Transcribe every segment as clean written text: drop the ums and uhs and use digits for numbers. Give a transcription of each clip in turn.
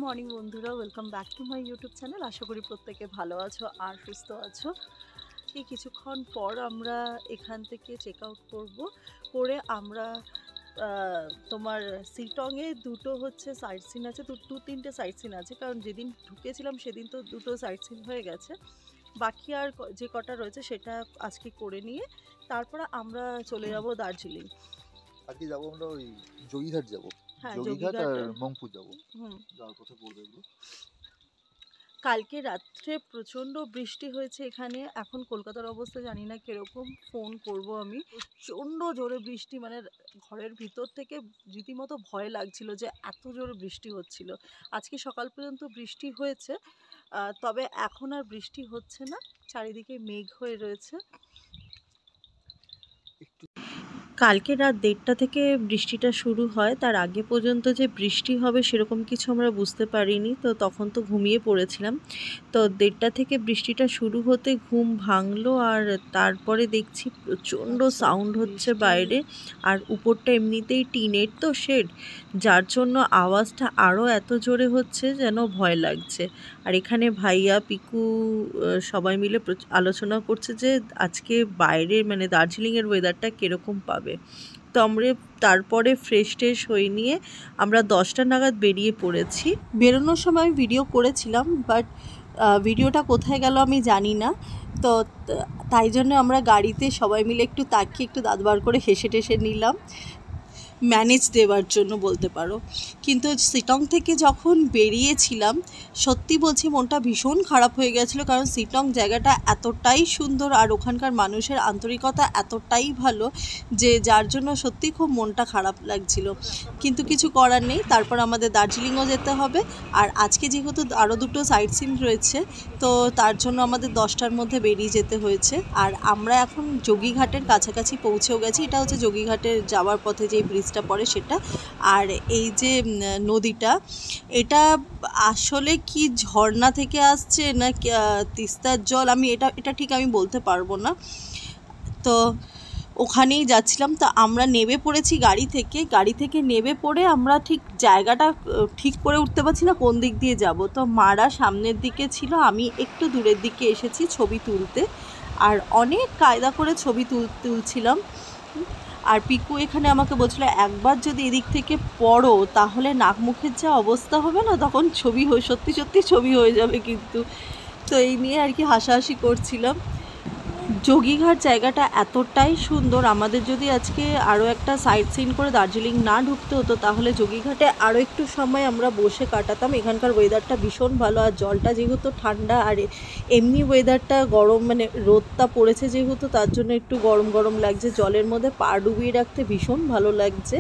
Morning বন্ধুরা, welcome back to my YouTube channel. আশা করি প্রত্যেকে ভালো আছো আর সুস্থ আছো। এই কিছুক্ষণ পর আমরা এখান থেকে চেক আউট করে আমরা তোমার সিটংয়ে দুটো হচ্ছে সাইট সিন আছে, দু তিনটে সাইট সিন আছে, কারণ যেদিন ঢুকেছিলাম সেদিন তো দুটো সাইট সিন হয়ে গেছে। বাকি আর যে কটা রয়েছে সেটা আজকে করে নিয়ে তারপরে আমরা চলে যাব দার্জিলিং। আজকে যাবো আমরা ওই যোগীঘাট যাবো। হ্যাঁ, যোগীঘাট আর মংপু যাবো। যাওয়ার কথা বলবো এগুলো। কালকে রাত্রে প্রচণ্ড বৃষ্টি হয়েছে এখানে। এখন কলকাতার অবস্থা জানি না কীরকম, ফোন করব আমি। প্রচণ্ড জোরে বৃষ্টি, মানে ঘরের ভিতর থেকে রীতিমতো ভয় লাগছিল যে এত জোরে বৃষ্টি হচ্ছিল। আজকে সকাল পর্যন্ত বৃষ্টি হয়েছে, তবে এখন আর বৃষ্টি হচ্ছে না, চারিদিকে মেঘ হয়ে রয়েছে। কালকে রাত 1:30 থেকে বৃষ্টিটা শুরু হয়, তার আগে পর্যন্ত যে বৃষ্টি হবে সেরকম কিছু আমরা বুঝতে পারিনি, তো তখন তো ঘুমিয়ে পড়েছিলাম। তো 1:30 থেকে বৃষ্টিটা শুরু হতে ঘুম ভাঙলো, আর তারপরে দেখছি প্রচণ্ড সাউন্ড হচ্ছে বাইরে, আর উপরটা এমনিতেই টিনের তো শেড, যার জন্য আওয়াজটা আরও এত জোরে হচ্ছে যেন ভয় লাগছে। আর এখানে ভাইয়া পিকু সবাই মিলে আলোচনা করছে যে আজকে বাইরের মানে দার্জিলিংয়ের ওয়েদারটা কীরকম পাবে। তো আমরা তারপরে ফ্রেশ ট্রেশ হয়ে নিয়ে আমরা 10টা নাগাদ বেরিয়ে পড়েছি। বেরোনোর সময় আমি ভিডিও করেছিলাম, বাট ভিডিওটা কোথায় গেল আমি জানি না। তো তাই জন্য আমরা গাড়িতে সবাই মিলে একটু তাকিয়ে একটু দাঁত বার করে হেসে টেসে নিলাম, ম্যানেজ দেওয়ার জন্য বলতে পারো। কিন্তু শিলং থেকে যখন বেরিয়েছিলাম, সত্যি বলছি মনটা ভীষণ খারাপ হয়ে গেছিলো, কারণ শিলং জায়গাটা এতটাই সুন্দর আর ওখানকার মানুষের আন্তরিকতা এতটাই ভালো যে যার জন্য সত্যি খুব মনটা খারাপ লাগছিল। কিন্তু কিছু করার নেই, তারপর আমাদের দার্জিলিংও যেতে হবে। আর আজকে যেহেতু আরও দুটো সাইট সিন রয়েছে, তো তার জন্য আমাদের 10টার মধ্যে বেরিয়ে যেতে হয়েছে। আর আমরা এখন যোগীঘাটের কাছাকাছি পৌঁছেও গেছি। এটা হচ্ছে যোগীঘাটে যাওয়ার পথে যে ব্রিজটা পড়ে সেটা। আর এই যে নদীটা, এটা আসলে কি ঝর্ণা থেকে আসছে না তিস্তার জল, আমি এটা ঠিক আমি বলতে পারবো না। তো ওখানেই যাচ্ছিলাম, তো আমরা নেমে পড়েছি গাড়ি থেকে নেমে পড়ে আমরা ঠিক জায়গাটা ঠিক করে উঠতে পারছি না কোন দিক দিয়ে যাব। তো মারা সামনের দিকে ছিল, আমি একটু দূরের দিকে এসেছি ছবি তুলতে, আর অনেক কায়দা করে ছবি তুলছিলাম। আর পিকু এখানে আমাকে বলছিল একবার যদি এদিক থেকে পড়ো তাহলে নাক মুখের যা অবস্থা হবে না, তখন সত্যি সত্যি ছবি হয়ে যাবে কিন্তু। তো এই নিয়ে আর কি হাসাহাসি করছিলাম। যোগীঘাট জায়গাটা এতটাই সুন্দর, আমাদের যদি আজকে আরও একটা সাইট সিন করে দার্জিলিং না ঢুকতে হতো তাহলে যোগীঘাটে আরও একটু সময় আমরা বসে কাটাতাম। এখানকার ওয়েদারটা ভীষণ ভালো, আর জলটা যেহেতু ঠান্ডা, আর এমনি ওয়েদারটা গরম, মানে রোদটা পড়েছে যেহেতু তার জন্য একটু গরম গরম লাগছে, জলের মধ্যে পা ডুবিয়ে রাখতে ভীষণ ভালো লাগছে।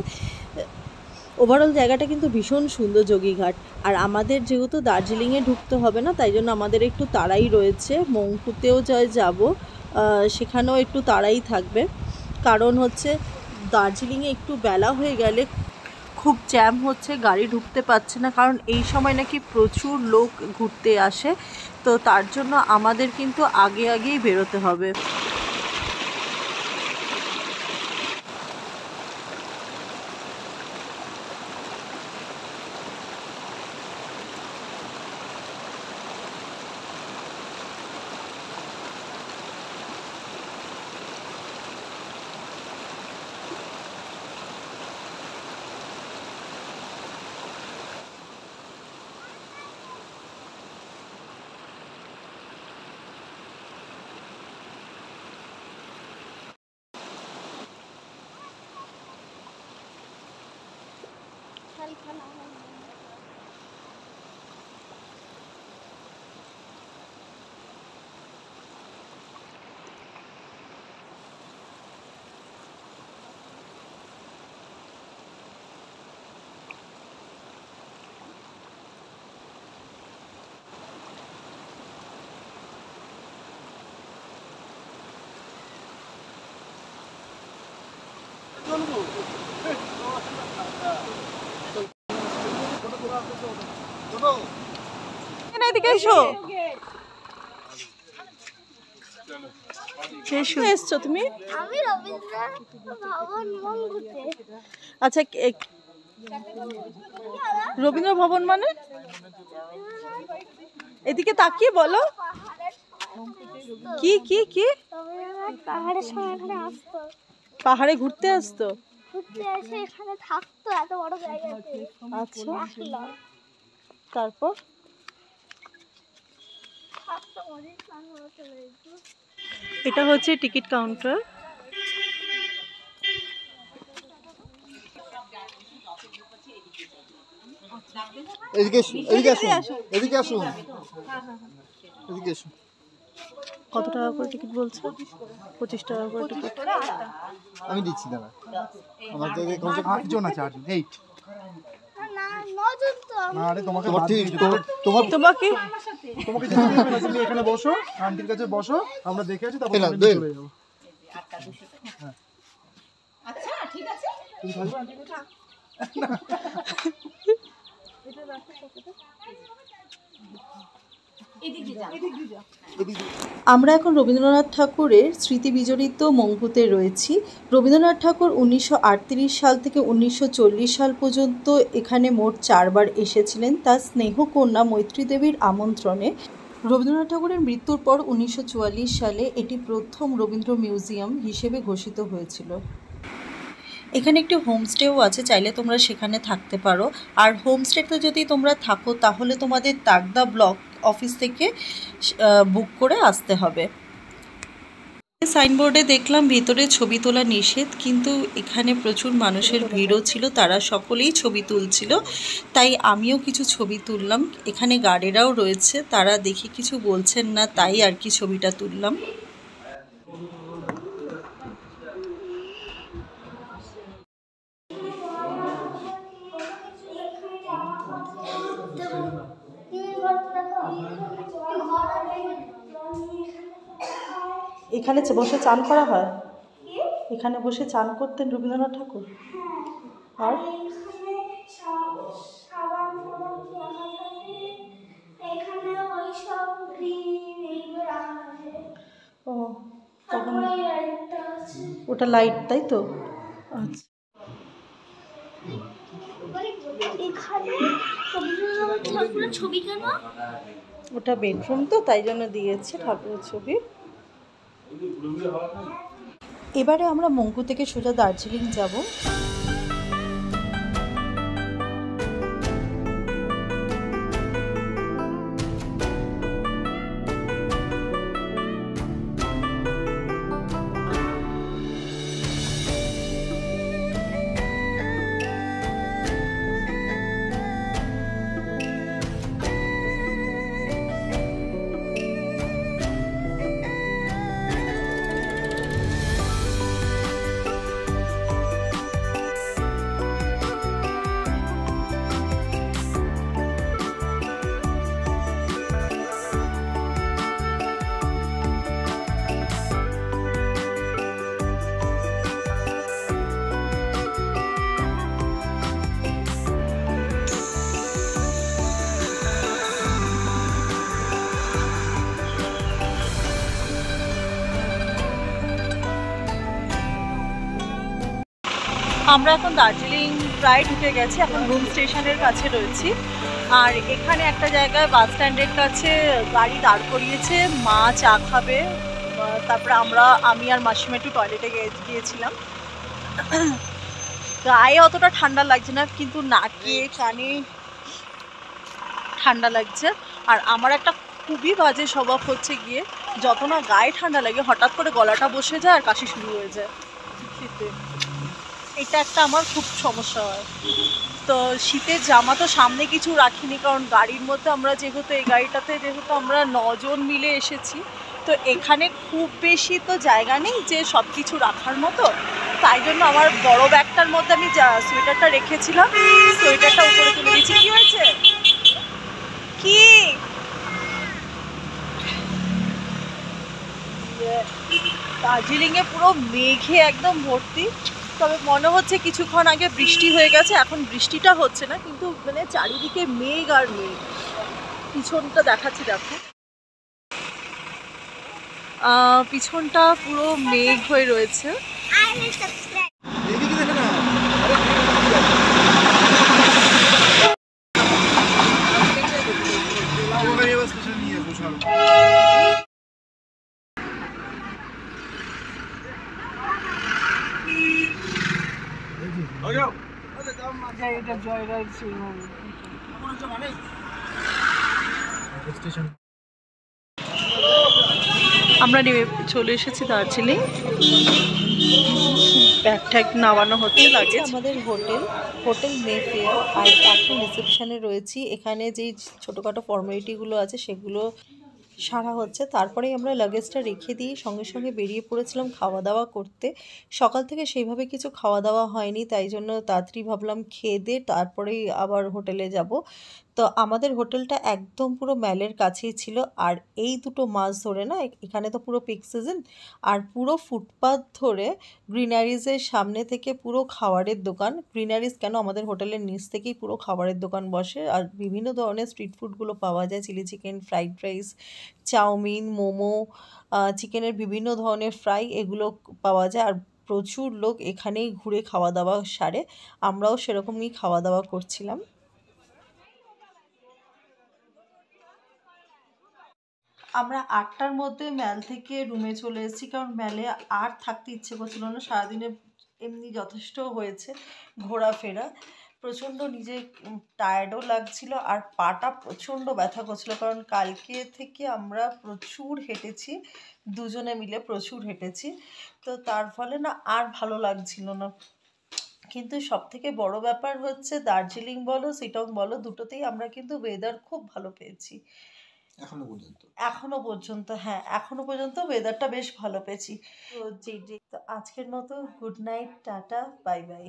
ওভারঅল জায়গাটা কিন্তু ভীষণ সুন্দর যোগীঘাট। আর আমাদের যেহেতু দার্জিলিংয়ে ঢুকতে হবে না, তাই জন্য আমাদের একটু তাড়াই রয়েছে। মংপুতেও যাব, সেখানেও একটু তাড়াই থাকবে, কারণ হচ্ছে দার্জিলিংয়ে একটু বেলা হয়ে গেলে খুব জ্যাম হচ্ছে, গাড়ি ঢুকতে পারছে না, কারণ এই সময় নাকি প্রচুর লোক ঘুরতে আসে। তো তার জন্য আমাদের কিন্তু আগেই বেরোতে হবে। এদিকে এসো। এসছো তুমি? আমি রবীন্দ্র ভবন মংপুতে। আচ্ছা, রবীন্দ্র ভবন মানে? এদিকে তাকিয়ে বলো কি কি কি পাহাড়ের সময় এখানে আসতো, পাহাড়ে ঘুরতে আসতো। ঘুরতে এসে এখানে থাকতো এত বড় জায়গাতে। আচ্ছা, আসলাম তারপর থাকতো অনেক মানুষ চলে যেত। এটা হচ্ছে টিকিট কাউন্টার। এদিকে আসুন, এদিকে আসুন, এদিকে আসুন, এদিকে আসুন। কত টাকা করে টিকিট বলছো? 25 টাকা করে টিকিট। আমি দিচ্ছি দাঁড়া, আমার তো কমসে কম 8 জন আছে, 8 জন 8 না নজন তো না রে তোমাকে তোমার বাদ ঠিক দিয়ে তোমার তোমার তোমাকে তোমাকে যেতে হবে না, তুমি এখানে বসো, আন্টির কাছে বসো, আমরা দেখে আছি, তারপর এলা, তুমি দে। চলে যাবো। আচ্ছা ঠিক আছে, তুমি থাকবে আন্টির কাছে? আমরা এখন রবীন্দ্রনাথ ঠাকুরের স্মৃতি বিজড়িত মঙ্গুতে রয়েছি। রবীন্দ্রনাথ ঠাকুর 1938 সাল থেকে 1940 সাল পর্যন্ত এখানে মোট 4 বার এসেছিলেন তার স্নেহকন্যা মৈত্রী দেবীর আমন্ত্রণে। রবীন্দ্রনাথ ঠাকুরের মৃত্যুর পর 1944 সালে এটি প্রথম রবীন্দ্র মিউজিয়াম হিসেবে ঘোষিত হয়েছিল। এখানে একটি হোমস্টেও আছে, চাইলে তোমরা সেখানে থাকতে পারো। আর হোমস্টেতে যদি তোমরা থাকো তাহলে তোমাদের তাকদা ব্লক অফিস থেকে বুক করে আসতে হবে। সাইনবোর্ডে দেখলাম ভিতরে ছবি তোলা নিষেধ, কিন্তু এখানে প্রচুর মানুষের ভিড়ও ছিল, তারা সকলেই ছবি তুলছিল, তাই আমিও কিছু ছবি তুললাম। এখানে গার্ডেরাও রয়েছে, তারা দেখে কিছু বলছেন না, তাই আর কি ছবিটা তুললাম। এখানে বসে চান করা হয়, এখানে বসে চান করতেন রবীন্দ্রনাথ ঠাকুর। আর ও, তখন ওটা লাইট, তাই তো? আচ্ছা, এখানে রবীন্দ্রনাথ ঠাকুরের ছবি কেন? ওটা বেডরুম তো, তাই জন্য দিয়েছে ঠাকুরের ছবি। এবারে আমরা মঙ্গু থেকে সোজা দার্জিলিং যাব। আমরা এখন দার্জিলিং প্রায় ঢুকে গেছি, এখন রুম স্টেশনের কাছে রয়েছি। আর এখানে একটা জায়গায় বাস স্ট্যান্ডের কাছে গাড়ি দাঁড় করিয়েছে, মা চা খাবে, তারপরে আমি আর মাসিমা একটু টয়লেটে গিয়েছিলাম। গায়ে অতটা ঠান্ডা লাগছে না, কিন্তু নাকে কানে ঠান্ডা লাগছে। আর আমার একটা খুবই বাজে স্বভাব হচ্ছে গিয়ে, যত না গায়ে ঠান্ডা লাগে হঠাৎ করে গলাটা বসে যায় আর কাশি শুরু হয়ে যায় শীতে। এটা একটা আমার খুব সমস্যা হয়। তো শীতের জামা তো সামনে কিছু রাখিনি, কারণ গাড়ির মধ্যে আমরা যেহেতু এই গাড়িটাতে যেহেতু আমরা 9 জন মিলে এসেছি, তো এখানে খুব বেশি তো জায়গা নেই যে সব কিছু রাখার মতো, তাই জন্য আমার বড় ব্যাগটার মধ্যে আমি সোয়েটারটা রেখেছিলাম, সোয়েটারটা উপরে তুলে দিয়েছি। কি হয়েছে কি? দার্জিলিংয়ে পুরো মেঘে একদম ভর্তি, তবে মনে হচ্ছে কিছুক্ষণ আগে বৃষ্টি হয়ে গেছে, এখন বৃষ্টিটা হচ্ছে না, কিন্তু মানে চারিদিকে মেঘ আর মেঘ। পিছনটা দেখাচ্ছি, দেখো পিছনটা পুরো মেঘ হয়ে রয়েছে। এদিকে দেখে না, আরে আমরা নেমে চলে এসেছি দার্জিলিং। ব্যাগ ট্যাগ নামানো হচ্ছে লাগেজ। আমাদের হোটেল মেফেয়ার, আর এখন রিসেপশনে রয়েছি। এখানে যেই ছোটোখাটো ফর্মালিটিগুলো আছে সেগুলো সারা হচ্ছে, তারপরেই আমরা লাগেজটা রেখে দিয়ে সঙ্গে সঙ্গে বেরিয়ে পড়েছিলাম খাওয়া দাওয়া করতে। সকাল থেকে সেইভাবে কিছু খাওয়া দাওয়া হয়নি, তাই জন্য তাড়াতাড়ি ভাবলাম খেয়ে দিয়ে তারপরেই আবার হোটেলে যাব। তো আমাদের হোটেলটা একদম পুরো ম্যালের কাছেই ছিল, আর এই দুটো মাস ধরে না, এখানে তো পুরো পিক সিজন, আর পুরো ফুটপাথ ধরে গ্রিনারিজের সামনে থেকে পুরো খাবারের দোকান। গ্রিনারিজ কেন, আমাদের হোটেলের নিচ থেকেই পুরো খাবারের দোকান বসে, আর বিভিন্ন ধরনের স্ট্রিট ফুডগুলো পাওয়া যায়। Chilli chicken, fried rice, chowmein, momo, চিকেনের বিভিন্ন ধরনের ফ্রাই, এগুলো পাওয়া যায়। আর প্রচুর লোক এখানেই ঘুরে খাওয়া দাওয়া সারে। আমরাও সেরকমই খাওয়া দাওয়া করছিলাম। আমরা ৮টার মধ্যে ম্যাল থেকে রুমে চলে এসেছি, কারণ ম্যালে আর থাকতে ইচ্ছে করছিল না। সারাদিনে এমনি যথেষ্ট হয়েছে ঘোরাফেরা। প্রচণ্ড নিজে টায়ার্ডও লাগছিল, আর পাটা প্রচণ্ড ব্যথা করছিল, কারণ কালকে থেকে আমরা প্রচুর হেঁটেছি, দুজনে মিলে প্রচুর হেঁটেছি। তো তার ফলে না আর ভালো লাগছিল না। কিন্তু সবথেকে বড় ব্যাপার হচ্ছে দার্জিলিং বলো শিলং বলো, দুটোতেই আমরা কিন্তু ওয়েদার খুব ভালো পেয়েছি এখনো পর্যন্ত। হ্যাঁ, এখনো পর্যন্ত ওয়েদারটা বেশ ভালো পেয়েছি। তো আজকের মতো good night, tata, bye bye.